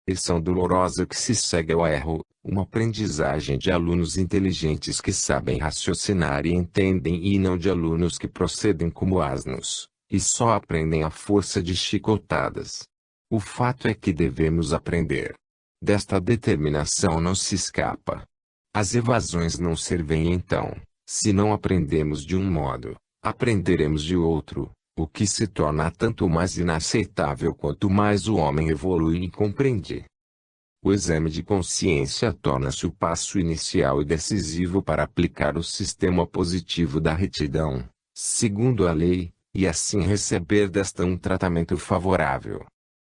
Lição dolorosa que se segue ao erro, uma aprendizagem de alunos inteligentes que sabem raciocinar e entendem e não de alunos que procedem como asnos, e só aprendem à força de chicotadas. O fato é que devemos aprender. Desta determinação não se escapa. As evasões não servem então, se não aprendemos de um modo, aprenderemos de outro. O que se torna tanto mais inaceitável quanto mais o homem evolui e compreende. O exame de consciência torna-se o passo inicial e decisivo para aplicar o sistema positivo da retidão, segundo a lei, e assim receber desta um tratamento favorável.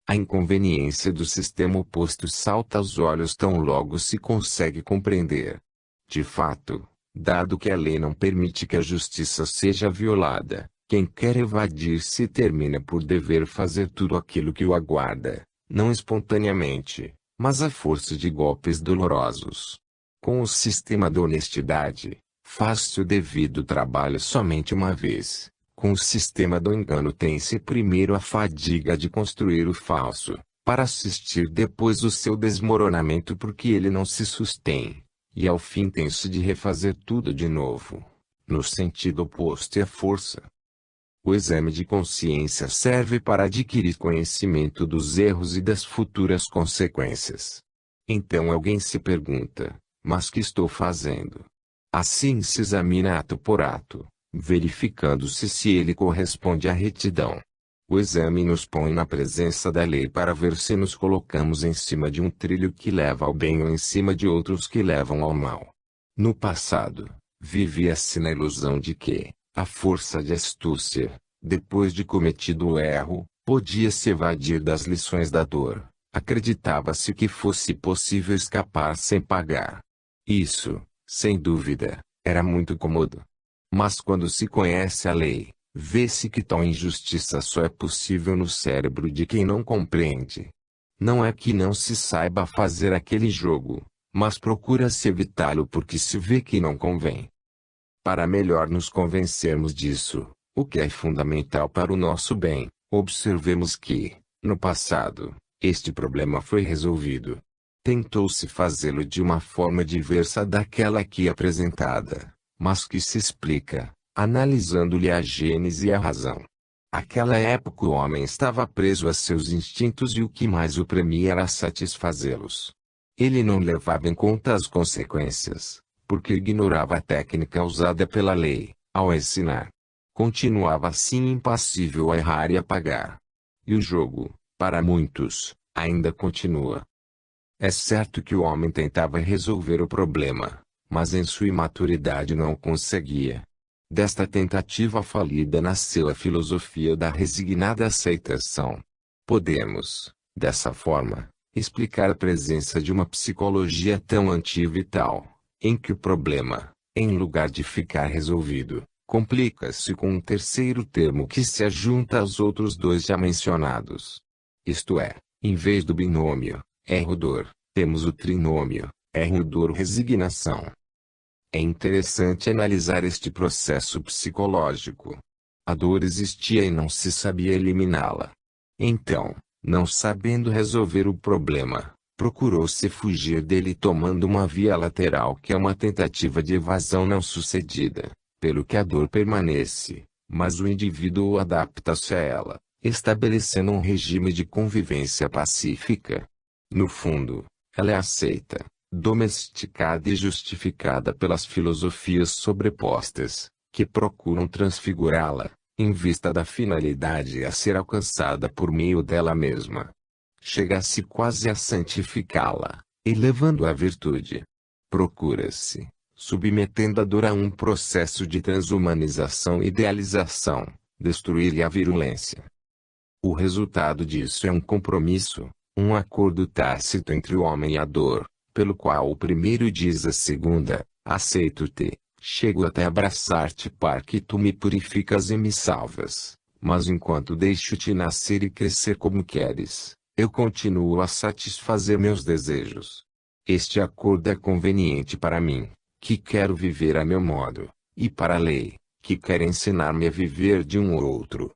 A inconveniência do sistema oposto salta aos olhos tão logo se consegue compreender. De fato, dado que a lei não permite que a justiça seja violada, quem quer evadir-se termina por dever fazer tudo aquilo que o aguarda, não espontaneamente, mas à força de golpes dolorosos. Com o sistema da honestidade, faz-se o devido trabalho somente uma vez. Com o sistema do engano tem-se primeiro a fadiga de construir o falso, para assistir depois o seu desmoronamento porque ele não se sustém, e ao fim tem-se de refazer tudo de novo. No sentido oposto é a força. O exame de consciência serve para adquirir conhecimento dos erros e das futuras consequências. Então alguém se pergunta, mas que estou fazendo? Assim se examina ato por ato, verificando-se se ele corresponde à retidão. O exame nos põe na presença da lei para ver se nos colocamos em cima de um trilho que leva ao bem ou em cima de outros que levam ao mal. No passado, vivia-se na ilusão de que, à força de astúcia, depois de cometido o erro, podia-se evadir das lições da dor. Acreditava-se que fosse possível escapar sem pagar. Isso, sem dúvida, era muito cômodo. Mas quando se conhece a lei, vê-se que tal injustiça só é possível no cérebro de quem não compreende. Não é que não se saiba fazer aquele jogo, mas procura-se evitá-lo porque se vê que não convém. Para melhor nos convencermos disso, o que é fundamental para o nosso bem, observemos que, no passado, este problema foi resolvido. Tentou-se fazê-lo de uma forma diversa daquela aqui apresentada, mas que se explica, analisando-lhe a gênese e a razão. Aquela época o homem estava preso a seus instintos e o que mais o premia era satisfazê-los. Ele não levava em conta as consequências, porque ignorava a técnica usada pela lei, ao ensinar. Continuava assim impassível a errar e a pagar. E o jogo, para muitos, ainda continua. É certo que o homem tentava resolver o problema, mas em sua imaturidade não conseguia. Desta tentativa falida nasceu a filosofia da resignada aceitação. Podemos, dessa forma, explicar a presença de uma psicologia tão anti-vital, em que o problema, em lugar de ficar resolvido, complica-se com um terceiro termo que se ajunta aos outros dois já mencionados. Isto é, em vez do binômio, erro-dor, temos o trinômio, erro-dor-resignação. É interessante analisar este processo psicológico. A dor existia e não se sabia eliminá-la. Então, não sabendo resolver o problema, procurou-se fugir dele tomando uma via lateral que é uma tentativa de evasão não sucedida, pelo que a dor permanece, mas o indivíduo adapta-se a ela, estabelecendo um regime de convivência pacífica. No fundo, ela é aceita, domesticada e justificada pelas filosofias sobrepostas, que procuram transfigurá-la, em vista da finalidade a ser alcançada por meio dela mesma. Chega-se quase a santificá-la, elevando a virtude. Procura-se, submetendo a dor a um processo de transumanização e idealização, destruir-lhe a virulência. O resultado disso é um compromisso, um acordo tácito entre o homem e a dor, pelo qual o primeiro diz à segunda: aceito-te, chego até abraçar-te para que tu me purificas e me salvas, mas enquanto deixo-te nascer e crescer como queres, eu continuo a satisfazer meus desejos. Este acordo é conveniente para mim, que quero viver a meu modo, e para a lei, que quer ensinar-me a viver de um ou outro.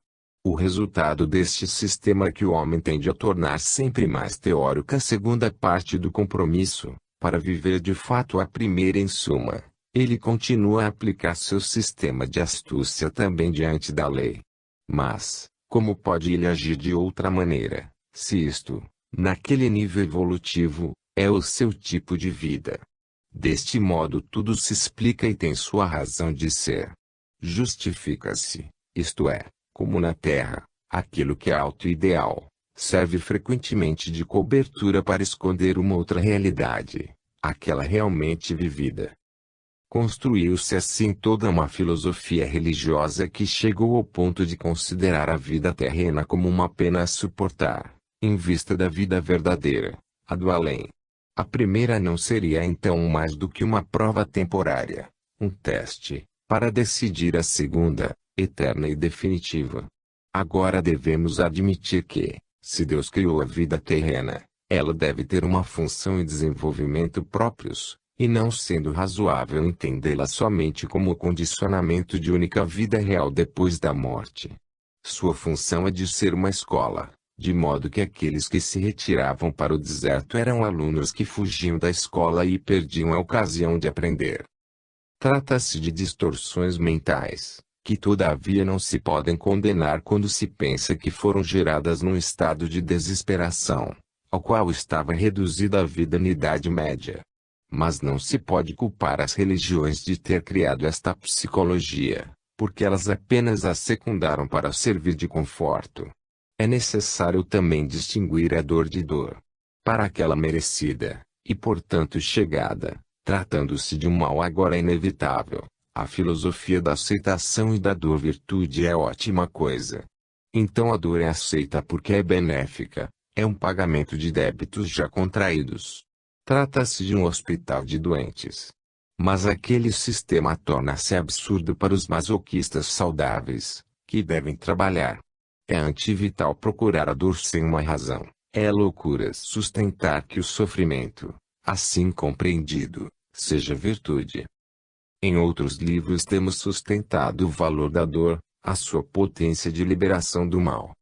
O resultado deste sistema é que o homem tende a tornar sempre mais teórica a segunda parte do compromisso, para viver de fato a primeira em suma. Ele continua a aplicar seu sistema de astúcia também diante da lei. Mas, como pode ele agir de outra maneira, se isto, naquele nível evolutivo, é o seu tipo de vida? Deste modo tudo se explica e tem sua razão de ser. Justifica-se, isto é, como na Terra, aquilo que é alto e ideal, serve frequentemente de cobertura para esconder uma outra realidade, aquela realmente vivida. Construiu-se assim toda uma filosofia religiosa que chegou ao ponto de considerar a vida terrena como uma pena a suportar, em vista da vida verdadeira, a do além. A primeira não seria então mais do que uma prova temporária, um teste, para decidir a segunda, eterna e definitiva. Agora devemos admitir que, se Deus criou a vida terrena, ela deve ter uma função e desenvolvimento próprios, e não sendo razoável entendê-la somente como o condicionamento de única vida real depois da morte. Sua função é de ser uma escola, de modo que aqueles que se retiravam para o deserto eram alunos que fugiam da escola e perdiam a ocasião de aprender. Trata-se de distorções mentais, que todavia não se podem condenar quando se pensa que foram geradas num estado de desesperação, ao qual estava reduzida a vida na Idade Média. Mas não se pode culpar as religiões de ter criado esta psicologia, porque elas apenas a secundaram para servir de conforto. É necessário também distinguir a dor de dor. Para aquela merecida, e portanto chegada, tratando-se de um mal agora inevitável, a filosofia da aceitação e da dor virtude é ótima coisa. Então a dor é aceita porque é benéfica, é um pagamento de débitos já contraídos. Trata-se de um hospital de doentes. Mas aquele sistema torna-se absurdo para os masoquistas saudáveis, que devem trabalhar. É antivital procurar a dor sem uma razão. É loucura sustentar que o sofrimento, assim compreendido, seja virtude. Em outros livros temos sustentado o valor da dor, a sua potência de liberação do mal.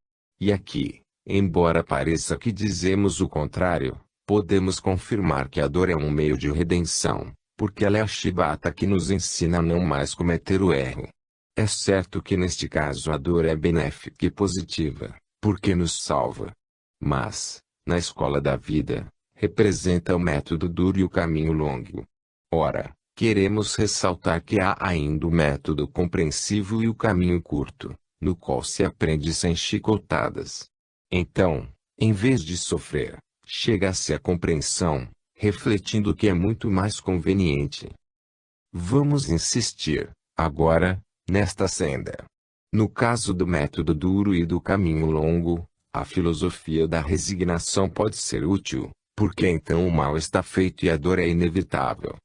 E aqui, embora pareça que dizemos o contrário, podemos confirmar que a dor é um meio de redenção, porque ela é a chibata que nos ensina a não mais cometer o erro. É certo que neste caso a dor é benéfica e positiva, porque nos salva. Mas, na escola da vida, representa o método duro e o caminho longo. Ora, queremos ressaltar que há ainda o método compreensivo e o caminho curto, no qual se aprende sem chicotadas. Então, em vez de sofrer, chega-se à compreensão, refletindo que é muito mais conveniente. Vamos insistir, agora, nesta senda. No caso do método duro e do caminho longo, a filosofia da resignação pode ser útil, porque então o mal está feito e a dor é inevitável.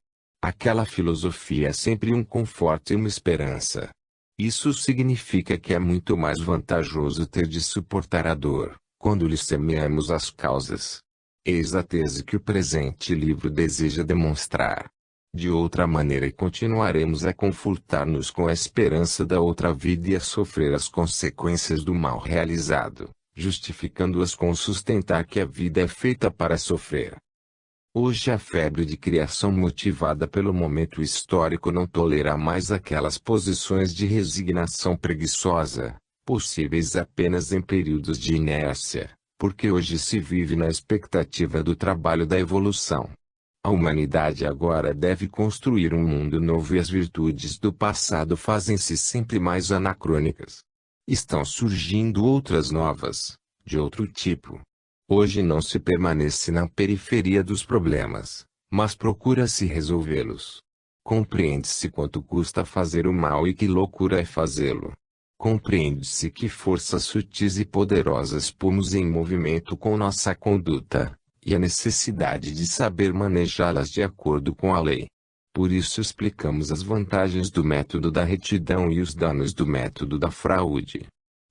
Aquela filosofia é sempre um conforto e uma esperança. Isso significa que é muito mais vantajoso ter de suportar a dor, quando lhe semeamos as causas. Eis a tese que o presente livro deseja demonstrar. De outra maneira continuaremos a confortar-nos com a esperança da outra vida e a sofrer as consequências do mal realizado, justificando-as com sustentar que a vida é feita para sofrer. Hoje a febre de criação motivada pelo momento histórico não tolera mais aquelas posições de resignação preguiçosa, possíveis apenas em períodos de inércia, porque hoje se vive na expectativa do trabalho da evolução. A humanidade agora deve construir um mundo novo e as virtudes do passado fazem-se sempre mais anacrônicas. Estão surgindo outras novas, de outro tipo. Hoje não se permanece na periferia dos problemas, mas procura-se resolvê-los. Compreende-se quanto custa fazer o mal e que loucura é fazê-lo. Compreende-se que forças sutis e poderosas pomos em movimento com nossa conduta, e a necessidade de saber manejá-las de acordo com a lei. Por isso explicamos as vantagens do método da retidão e os danos do método da fraude.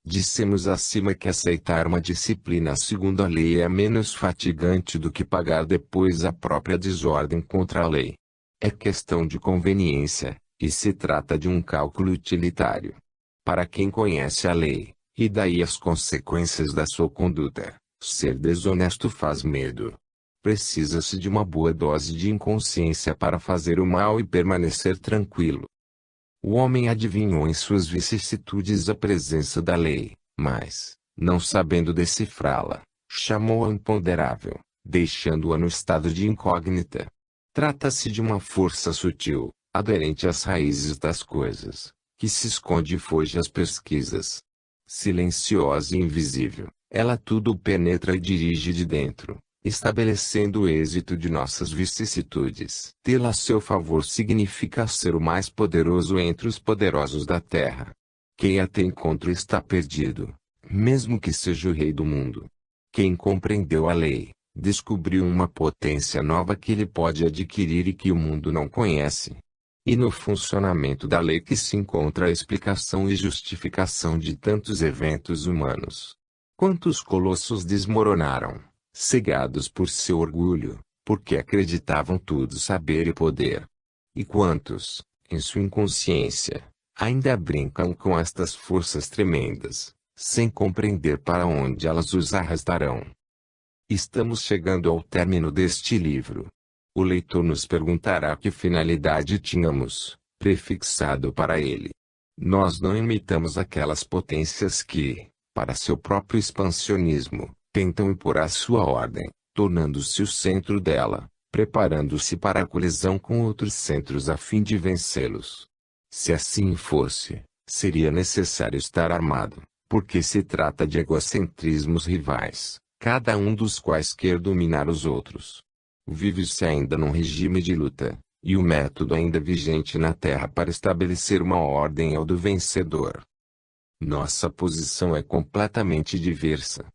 Dissemos acima que aceitar uma disciplina segundo a lei é menos fatigante do que pagar depois a própria desordem contra a lei. É questão de conveniência, e se trata de um cálculo utilitário. Para quem conhece a lei, E daí as consequências da sua conduta. Ser desonesto faz medo. Precisa-se de uma boa dose de inconsciência para fazer o mal e permanecer tranquilo. O homem adivinhou em suas vicissitudes a presença da lei, mas, não sabendo decifrá-la, chamou-a imponderável, deixando-a no estado de incógnita. Trata-se de uma força sutil, aderente às raízes das coisas, que se esconde e foge às pesquisas. Silenciosa e invisível, ela tudo penetra e dirige de dentro, estabelecendo o êxito de nossas vicissitudes. Tê-la a seu favor significa ser o mais poderoso entre os poderosos da terra. Quem a tem contra está perdido, mesmo que seja o rei do mundo. Quem compreendeu a lei, descobriu uma potência nova que ele pode adquirir e que o mundo não conhece. E no funcionamento da lei que se encontra a explicação e justificação de tantos eventos humanos. Quantos colossos desmoronaram, cegados por seu orgulho, porque acreditavam tudo saber e poder. E quantos, em sua inconsciência, ainda brincam com estas forças tremendas, sem compreender para onde elas os arrastarão. Estamos chegando ao término deste livro. O leitor nos perguntará que finalidade tínhamos prefixado para ele. Nós não imitamos aquelas potências que, para seu próprio expansionismo, tentam impor a sua ordem, tornando-se o centro dela, preparando-se para a colisão com outros centros a fim de vencê-los. Se assim fosse, seria necessário estar armado, porque se trata de egocentrismos rivais, cada um dos quais quer dominar os outros. Vive-se ainda num regime de luta, e o método ainda vigente na Terra para estabelecer uma ordem é o do vencedor. Nossa posição é completamente diversa.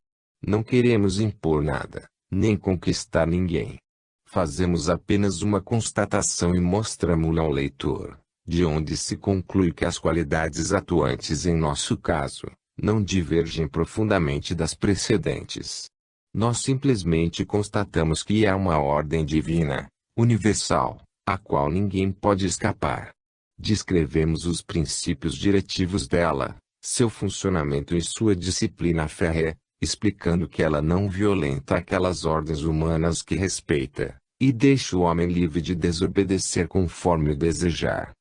Não queremos impor nada, nem conquistar ninguém. Fazemos apenas uma constatação e mostramos-la ao leitor, de onde se conclui que as qualidades atuantes em nosso caso, não divergem profundamente das precedentes. Nós simplesmente constatamos que há uma ordem divina, universal, a qual ninguém pode escapar. Descrevemos os princípios diretivos dela, seu funcionamento e sua disciplina férrea, explicando que ela não violenta aquelas ordens humanas que respeita, e deixa o homem livre de desobedecer conforme o desejar.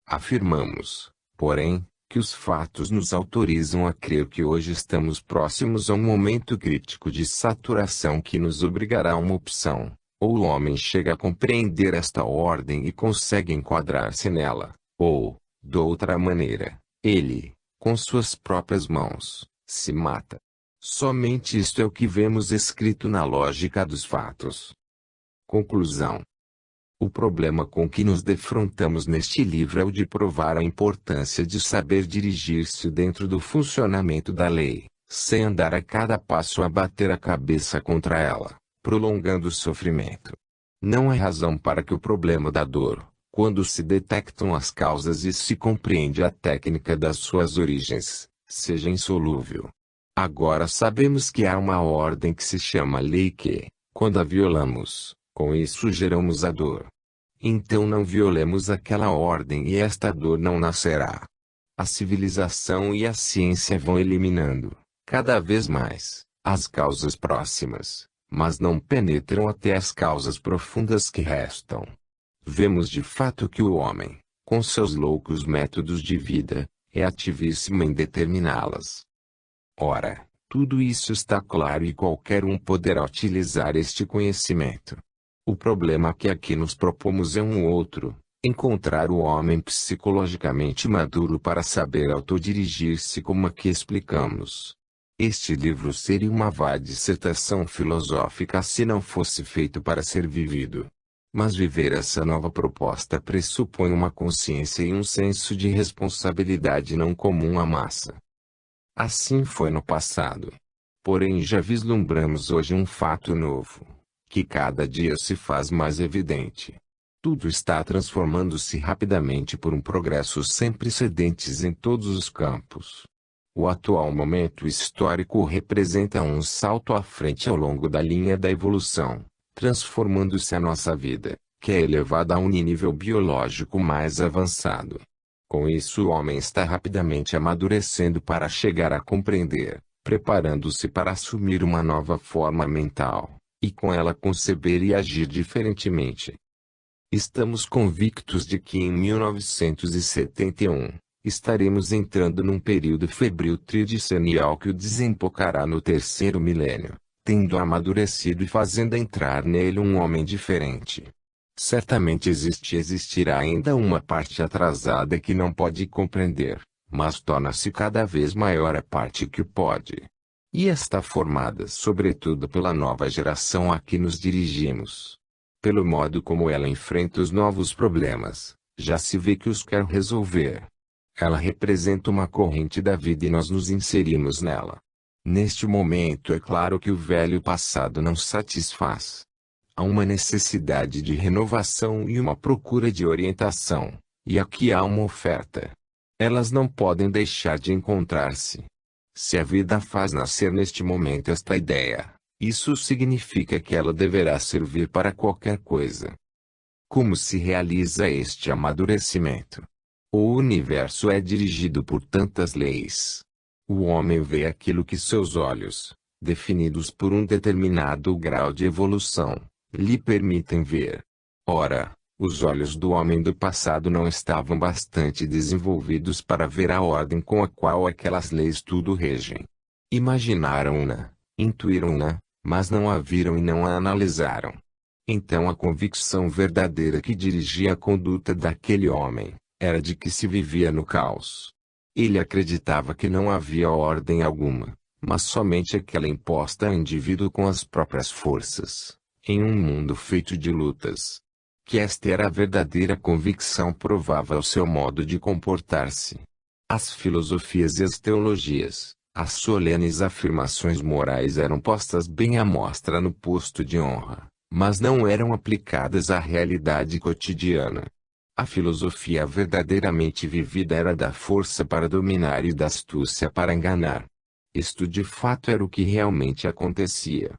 Afirmamos, porém, que os fatos nos autorizam a crer que hoje estamos próximos a um momento crítico de saturação que nos obrigará a uma opção: ou o homem chega a compreender esta ordem e consegue enquadrar-se nela, ou, de outra maneira, ele, com suas próprias mãos, se mata. Somente isto é o que vemos escrito na lógica dos fatos. Conclusão. O problema com que nos defrontamos neste livro é o de provar a importância de saber dirigir-se dentro do funcionamento da lei, sem andar a cada passo a bater a cabeça contra ela, prolongando o sofrimento. Não há razão para que o problema da dor, quando se detectam as causas e se compreende a técnica das suas origens, seja insolúvel. Agora sabemos que há uma ordem que se chama lei que, quando a violamos, com isso geramos a dor. Então não violemos aquela ordem e esta dor não nascerá. A civilização e a ciência vão eliminando, cada vez mais, as causas próximas, mas não penetram até as causas profundas que restam. Vemos de fato que o homem, com seus loucos métodos de vida, é ativíssimo em determiná-las. Ora, tudo isso está claro e qualquer um poderá utilizar este conhecimento. O problema que aqui nos propomos é um outro: encontrar o homem psicologicamente maduro para saber autodirigir-se como aqui explicamos. Este livro seria uma vã dissertação filosófica se não fosse feito para ser vivido. Mas viver essa nova proposta pressupõe uma consciência e um senso de responsabilidade não comum à massa. Assim foi no passado. Porém já vislumbramos hoje um fato novo, que cada dia se faz mais evidente. Tudo está transformando-se rapidamente por um progresso sem precedentes em todos os campos. O atual momento histórico representa um salto à frente ao longo da linha da evolução, transformando-se a nossa vida, que é elevada a um nível biológico mais avançado. Com isso o homem está rapidamente amadurecendo para chegar a compreender, preparando-se para assumir uma nova forma mental, e com ela conceber e agir diferentemente. Estamos convictos de que em 1971, estaremos entrando num período febril tridecenial que o desembocará no terceiro milênio, tendo amadurecido e fazendo entrar nele um homem diferente. Certamente existirá ainda uma parte atrasada que não pode compreender, mas torna-se cada vez maior a parte que o pode. E está formada sobretudo pela nova geração a que nos dirigimos. Pelo modo como ela enfrenta os novos problemas, já se vê que os quer resolver. Ela representa uma corrente da vida e nós nos inserimos nela. Neste momento é claro que o velho passado não satisfaz. Há uma necessidade de renovação e uma procura de orientação, e aqui há uma oferta. Elas não podem deixar de encontrar-se. Se a vida faz nascer neste momento esta ideia, isso significa que ela deverá servir para qualquer coisa. Como se realiza este amadurecimento? O universo é dirigido por tantas leis. O homem vê aquilo que seus olhos, definidos por um determinado grau de evolução, lhe permitem ver. Ora, os olhos do homem do passado não estavam bastante desenvolvidos para ver a ordem com a qual aquelas leis tudo regem. Imaginaram-na, intuíram-na, mas não a viram e não a analisaram. Então a convicção verdadeira que dirigia a conduta daquele homem, era de que se vivia no caos. Ele acreditava que não havia ordem alguma, mas somente aquela imposta ao indivíduo com as próprias forças, em um mundo feito de lutas. Que esta era a verdadeira convicção provava o seu modo de comportar-se. As filosofias e as teologias, as solenes afirmações morais eram postas bem à mostra no posto de honra, mas não eram aplicadas à realidade cotidiana. A filosofia verdadeiramente vivida era da força para dominar e da astúcia para enganar. Isto de fato era o que realmente acontecia.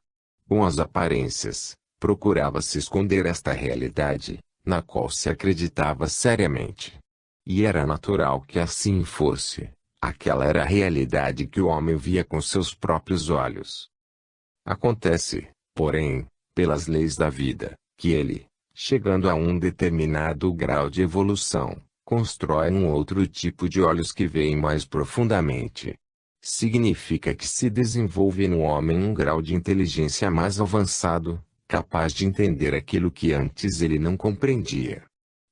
Com as aparências, procurava-se esconder esta realidade, na qual se acreditava seriamente. E era natural que assim fosse. Aquela era a realidade que o homem via com seus próprios olhos. Acontece, porém, pelas leis da vida, que ele, chegando a um determinado grau de evolução, constrói um outro tipo de olhos que veem mais profundamente. Significa que se desenvolve no homem um grau de inteligência mais avançado, capaz de entender aquilo que antes ele não compreendia.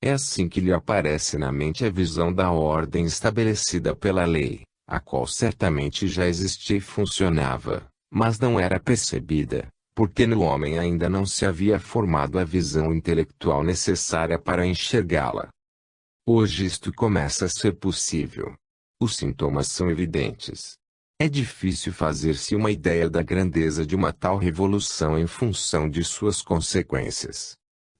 É assim que lhe aparece na mente a visão da ordem estabelecida pela lei, a qual certamente já existia e funcionava, mas não era percebida, porque no homem ainda não se havia formado a visão intelectual necessária para enxergá-la. Hoje isto começa a ser possível. Os sintomas são evidentes. É difícil fazer-se uma ideia da grandeza de uma tal revolução em função de suas consequências.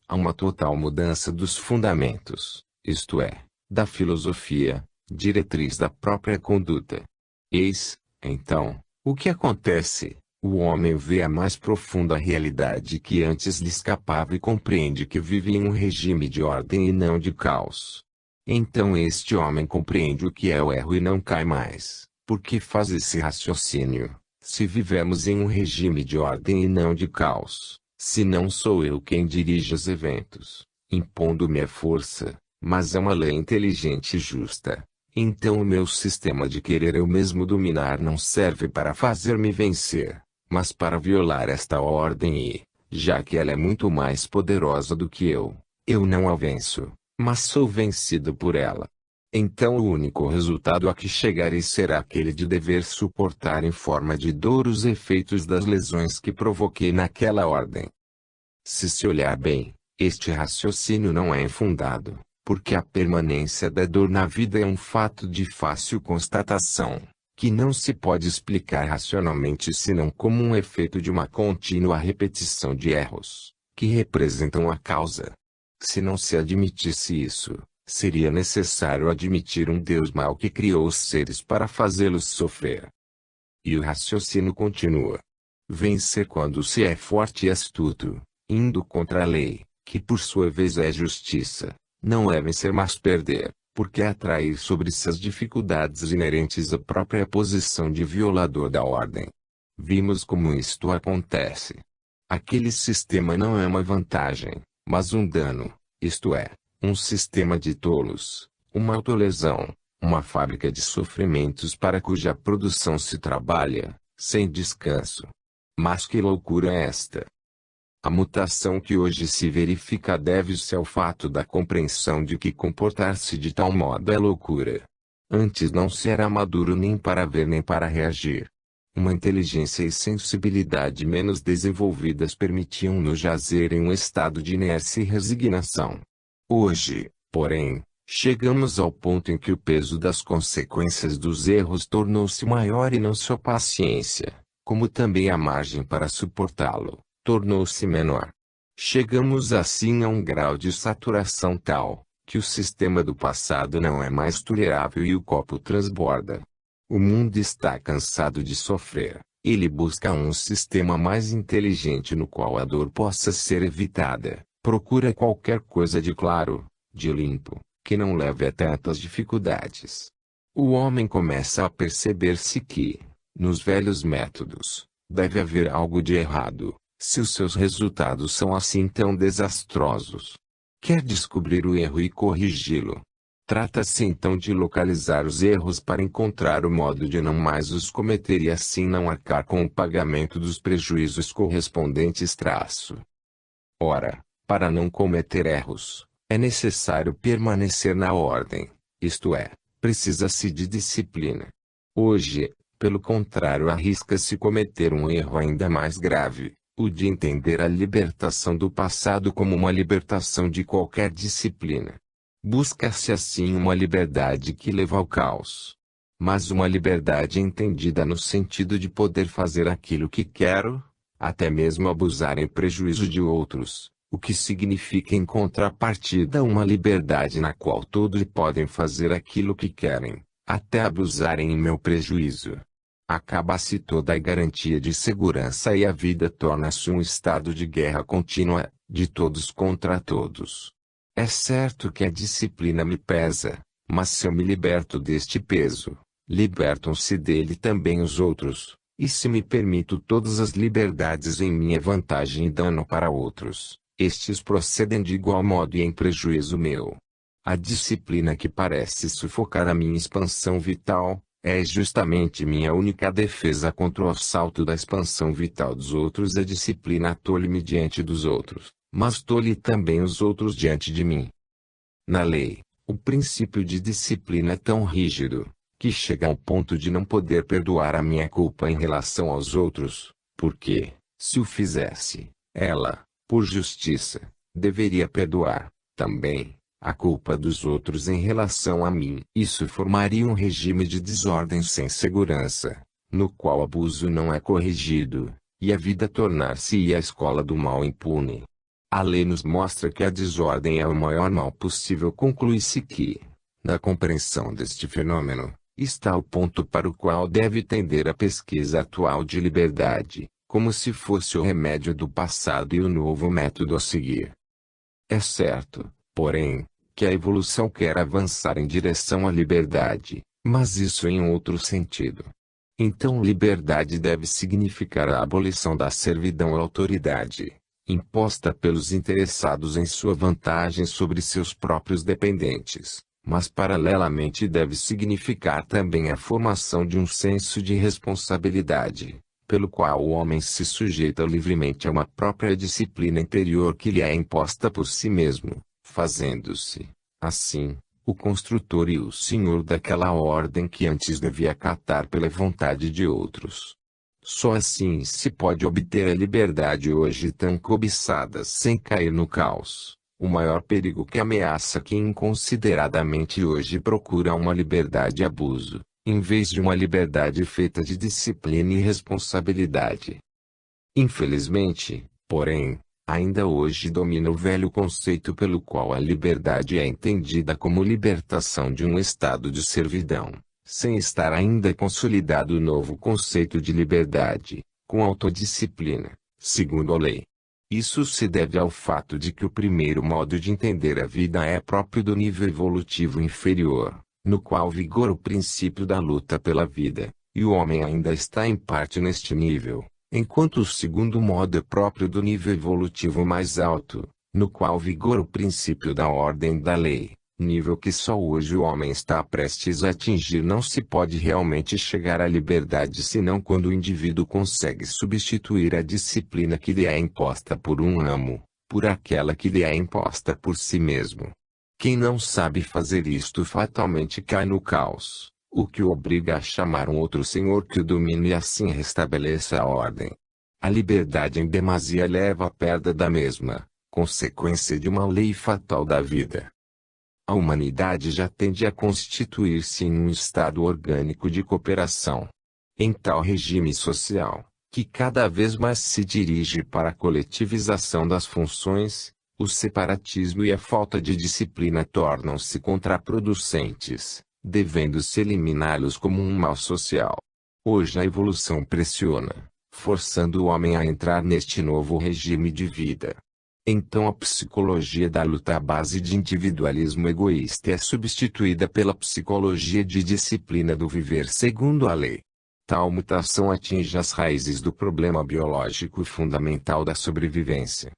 Há uma total mudança dos fundamentos, isto é, da filosofia, diretriz da própria conduta. Eis, então, o que acontece. O homem vê a mais profunda realidade que antes lhe escapava e compreende que vive em um regime de ordem e não de caos. Então este homem compreende o que é o erro e não cai mais, porque faz esse raciocínio: se vivemos em um regime de ordem e não de caos, se não sou eu quem dirige os eventos, impondo-me a força, mas é uma lei inteligente e justa, então o meu sistema de querer eu mesmo dominar não serve para fazer-me vencer, mas para violar esta ordem e, já que ela é muito mais poderosa do que eu não a venço, mas sou vencido por ela. Então o único resultado a que chegarei será aquele de dever suportar em forma de dor os efeitos das lesões que provoquei naquela ordem. Se olhar bem, este raciocínio não é infundado, porque a permanência da dor na vida é um fato de fácil constatação, que não se pode explicar racionalmente senão como um efeito de uma contínua repetição de erros, que representam a causa. Se não se admitisse isso, seria necessário admitir um Deus mau que criou os seres para fazê-los sofrer. E o raciocínio continua. Vencer quando se é forte e astuto, indo contra a lei, que por sua vez é justiça, não é vencer mas perder, porque atrair sobre si as dificuldades inerentes à própria posição de violador da ordem. Vimos como isto acontece. Aquele sistema não é uma vantagem, mas um dano, isto é, um sistema de tolos, uma autolesão, uma fábrica de sofrimentos para cuja produção se trabalha, sem descanso. Mas que loucura é esta? A mutação que hoje se verifica deve-se ao fato da compreensão de que comportar-se de tal modo é loucura. Antes não se era maduro nem para ver nem para reagir. Uma inteligência e sensibilidade menos desenvolvidas permitiam-nos jazer em um estado de inércia e resignação. Hoje, porém, chegamos ao ponto em que o peso das consequências dos erros tornou-se maior e não só paciência, como também a margem para suportá-lo, tornou-se menor. Chegamos assim a um grau de saturação tal, que o sistema do passado não é mais tolerável e o copo transborda. O mundo está cansado de sofrer, ele busca um sistema mais inteligente no qual a dor possa ser evitada, procura qualquer coisa de claro, de limpo, que não leve a tantas dificuldades. O homem começa a perceber-se que, nos velhos métodos, deve haver algo de errado, se os seus resultados são assim tão desastrosos. Quer descobrir o erro e corrigi-lo. Trata-se então de localizar os erros para encontrar o modo de não mais os cometer e assim não arcar com o pagamento dos prejuízos correspondentes. Ora, para não cometer erros, é necessário permanecer na ordem, isto é, precisa-se de disciplina. Hoje, pelo contrário, arrisca-se cometer um erro ainda mais grave, o de entender a libertação do passado como uma libertação de qualquer disciplina. Busca-se assim uma liberdade que leva ao caos. Mas uma liberdade entendida no sentido de poder fazer aquilo que quero, até mesmo abusar em prejuízo de outros, o que significa em contrapartida uma liberdade na qual todos podem fazer aquilo que querem, até abusarem em meu prejuízo. Acaba-se toda a garantia de segurança e a vida torna-se um estado de guerra contínua, de todos contra todos. É certo que a disciplina me pesa, mas se eu me liberto deste peso, libertam-se dele também os outros, e se me permito todas as liberdades em minha vantagem e dano para outros, estes procedem de igual modo e em prejuízo meu. A disciplina que parece sufocar a minha expansão vital, é justamente minha única defesa contra o assalto da expansão vital dos outros. A disciplina tolhe-me diante dos outros, mas tolhe também os outros diante de mim. Na lei, o princípio de disciplina é tão rígido, que chega ao ponto de não poder perdoar a minha culpa em relação aos outros, porque, se o fizesse, ela, por justiça, deveria perdoar, também, a culpa dos outros em relação a mim. Isso formaria um regime de desordem sem segurança, no qual o abuso não é corrigido, e a vida tornar-se-ia a escola do mal impune. A lei nos mostra que a desordem é o maior mal possível. Conclui-se que, na compreensão deste fenômeno, está o ponto para o qual deve tender a pesquisa atual de liberdade, como se fosse o remédio do passado e o novo método a seguir. É certo, porém, que a evolução quer avançar em direção à liberdade, mas isso em outro sentido. Então liberdade deve significar a abolição da servidão à autoridade, imposta pelos interessados em sua vantagem sobre seus próprios dependentes, mas paralelamente deve significar também a formação de um senso de responsabilidade, pelo qual o homem se sujeita livremente a uma própria disciplina interior que lhe é imposta por si mesmo, fazendo-se, assim, o construtor e o senhor daquela ordem que antes devia acatar pela vontade de outros. Só assim se pode obter a liberdade hoje tão cobiçada sem cair no caos, o maior perigo que ameaça quem inconsideradamente hoje procura uma liberdade abuso, em vez de uma liberdade feita de disciplina e responsabilidade. Infelizmente, porém, ainda hoje domina o velho conceito pelo qual a liberdade é entendida como libertação de um estado de servidão, sem estar ainda consolidado o novo conceito de liberdade, com autodisciplina, segundo a lei. Isso se deve ao fato de que o primeiro modo de entender a vida é próprio do nível evolutivo inferior, no qual vigora o princípio da luta pela vida, e o homem ainda está em parte neste nível, enquanto o segundo modo é próprio do nível evolutivo mais alto, no qual vigora o princípio da ordem da lei, nível que só hoje o homem está prestes a atingir. Não se pode realmente chegar à liberdade senão quando o indivíduo consegue substituir a disciplina que lhe é imposta por um amo, por aquela que lhe é imposta por si mesmo. Quem não sabe fazer isto fatalmente cai no caos, o que o obriga a chamar um outro senhor que o domine e assim restabeleça a ordem. A liberdade em demasia leva à perda da mesma, consequência de uma lei fatal da vida. A humanidade já tende a constituir-se em um estado orgânico de cooperação. Em tal regime social, que cada vez mais se dirige para a coletivização das funções, o separatismo e a falta de disciplina tornam-se contraproducentes, devendo-se eliminá-los como um mal social. Hoje a evolução pressiona, forçando o homem a entrar neste novo regime de vida. Então a psicologia da luta à base de individualismo egoísta é substituída pela psicologia de disciplina do viver segundo a lei. Tal mutação atinge as raízes do problema biológico fundamental da sobrevivência.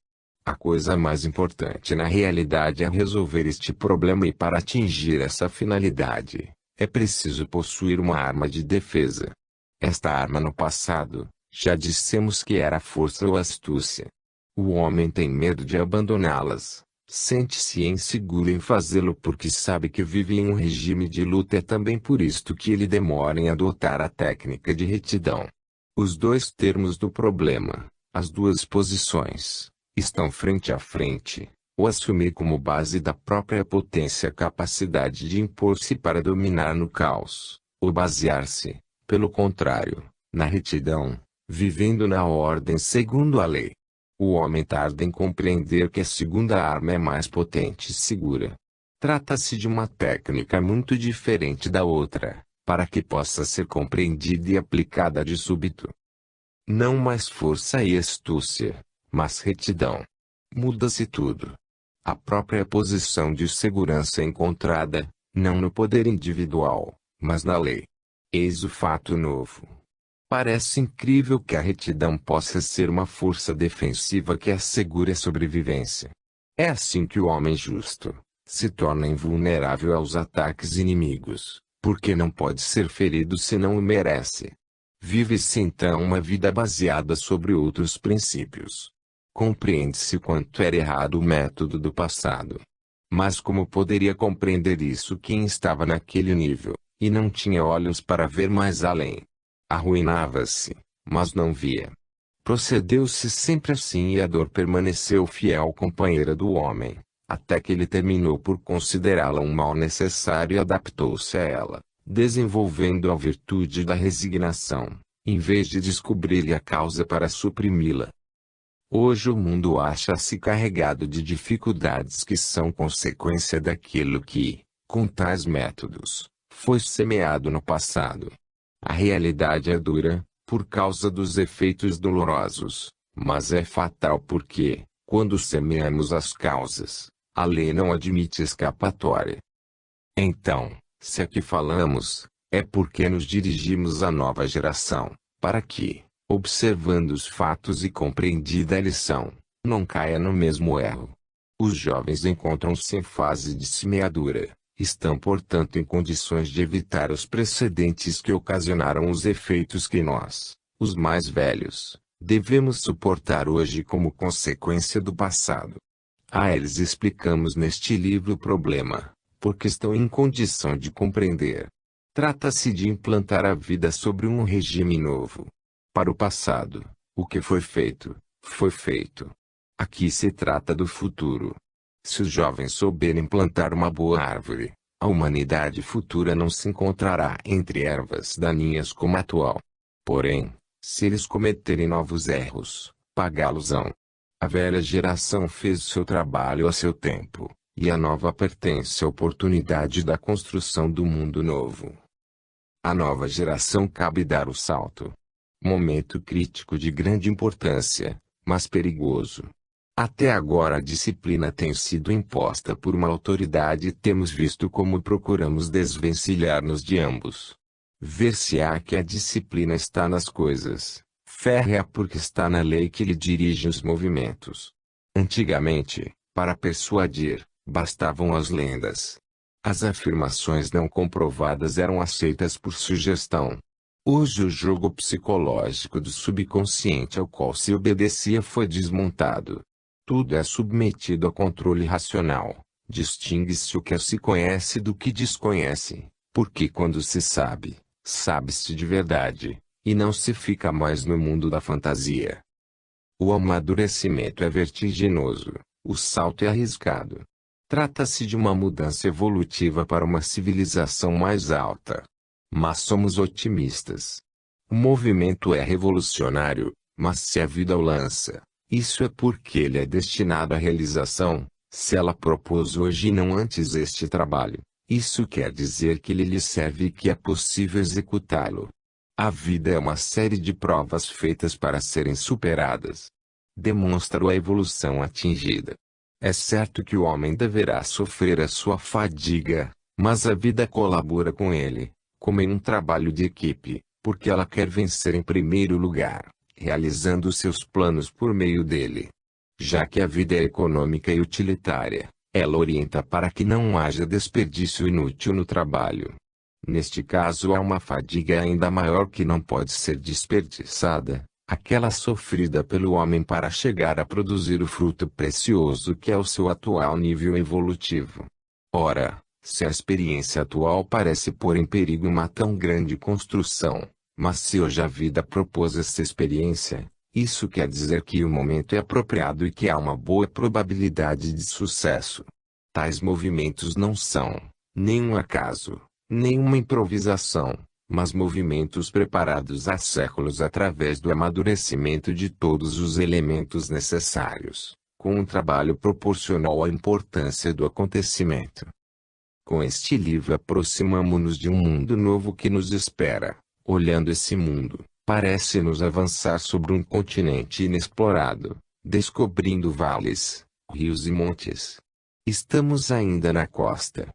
A coisa mais importante na realidade é resolver este problema e para atingir essa finalidade, é preciso possuir uma arma de defesa. Esta arma no passado, já dissemos que era a força ou astúcia. O homem tem medo de abandoná-las, sente-se inseguro em fazê-lo porque sabe que vive em um regime de luta. É também por isto que ele demora em adotar a técnica de retidão. Os dois termos do problema, as duas posições, estão frente a frente, ou assumir como base da própria potência a capacidade de impor-se para dominar no caos, ou basear-se, pelo contrário, na retidão, vivendo na ordem segundo a lei. O homem tarda em compreender que a segunda arma é mais potente e segura. Trata-se de uma técnica muito diferente da outra, para que possa ser compreendida e aplicada de súbito. Não mais força e astúcia, mas retidão. Muda-se tudo. A própria posição de segurança é encontrada, não no poder individual, mas na lei. Eis o fato novo. Parece incrível que a retidão possa ser uma força defensiva que assegure a sobrevivência. É assim que o homem justo se torna invulnerável aos ataques inimigos, porque não pode ser ferido se não o merece. Vive-se então uma vida baseada sobre outros princípios. Compreende-se quanto era errado o método do passado. Mas como poderia compreender isso quem estava naquele nível, e não tinha olhos para ver mais além? Arruinava-se, mas não via. Procedeu-se sempre assim e a dor permaneceu fiel companheira do homem, até que ele terminou por considerá-la um mal necessário e adaptou-se a ela, desenvolvendo a virtude da resignação, em vez de descobrir-lhe a causa para suprimi-la. Hoje o mundo acha-se carregado de dificuldades que são consequência daquilo que, com tais métodos, foi semeado no passado. A realidade é dura, por causa dos efeitos dolorosos, mas é fatal porque, quando semeamos as causas, a lei não admite escapatória. Então, se aqui falamos, é porque nos dirigimos à nova geração, para que, observando os fatos e compreendida a lição, não caia no mesmo erro. Os jovens encontram-se em fase de semeadura. Estão portanto em condições de evitar os precedentes que ocasionaram os efeitos que nós, os mais velhos, devemos suportar hoje como consequência do passado. A eles explicamos neste livro o problema, porque estão em condição de compreender. Trata-se de implantar a vida sobre um regime novo. Para o passado, o que foi feito, foi feito. Aqui se trata do futuro. Se os jovens souberem plantar uma boa árvore, a humanidade futura não se encontrará entre ervas daninhas como a atual. Porém, se eles cometerem novos erros, pagá-los-ão. A velha geração fez o seu trabalho a seu tempo, e a nova pertence à oportunidade da construção do mundo novo. À nova geração cabe dar o salto. Momento crítico de grande importância, mas perigoso. Até agora a disciplina tem sido imposta por uma autoridade e temos visto como procuramos desvencilhar-nos de ambos. Ver-se-á que a disciplina está nas coisas, férrea porque está na lei que lhe dirige os movimentos. Antigamente, para persuadir, bastavam as lendas. As afirmações não comprovadas eram aceitas por sugestão. Hoje o jogo psicológico do subconsciente ao qual se obedecia foi desmontado. Tudo é submetido a controle racional. Distingue-se o que se conhece do que desconhece, porque quando se sabe, sabe-se de verdade, e não se fica mais no mundo da fantasia. O amadurecimento é vertiginoso, o salto é arriscado. Trata-se de uma mudança evolutiva para uma civilização mais alta. Mas somos otimistas. O movimento é revolucionário, mas se a vida o lança, isso é porque ele é destinado à realização. Se ela propôs hoje e não antes este trabalho, isso quer dizer que ele lhe serve e que é possível executá-lo. A vida é uma série de provas feitas para serem superadas. Demonstra a evolução atingida. É certo que o homem deverá sofrer a sua fadiga, mas a vida colabora com ele, como em um trabalho de equipe, porque ela quer vencer em primeiro lugar, realizando seus planos por meio dele. Já que a vida é econômica e utilitária, ela orienta para que não haja desperdício inútil no trabalho. Neste caso há uma fadiga ainda maior que não pode ser desperdiçada, aquela sofrida pelo homem para chegar a produzir o fruto precioso que é o seu atual nível evolutivo. Ora, se a experiência atual parece pôr em perigo uma tão grande construção, mas se hoje a vida propôs essa experiência, isso quer dizer que o momento é apropriado e que há uma boa probabilidade de sucesso. Tais movimentos não são, nem um acaso, nem uma improvisação, mas movimentos preparados há séculos através do amadurecimento de todos os elementos necessários, com um trabalho proporcional à importância do acontecimento. Com este livro aproximamo-nos de um mundo novo que nos espera. Olhando esse mundo, parece-nos avançar sobre um continente inexplorado, descobrindo vales, rios e montes. Estamos ainda na costa.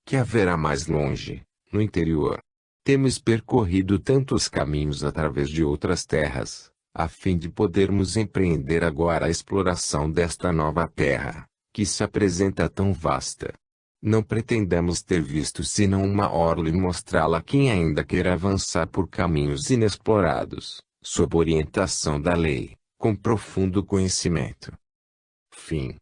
Que haverá mais longe, no interior? Temos percorrido tantos caminhos através de outras terras, a fim de podermos empreender agora a exploração desta nova terra, que se apresenta tão vasta. Não pretendemos ter visto senão uma orla e mostrá-la a quem ainda queira avançar por caminhos inexplorados, sob orientação da lei, com profundo conhecimento. Fim.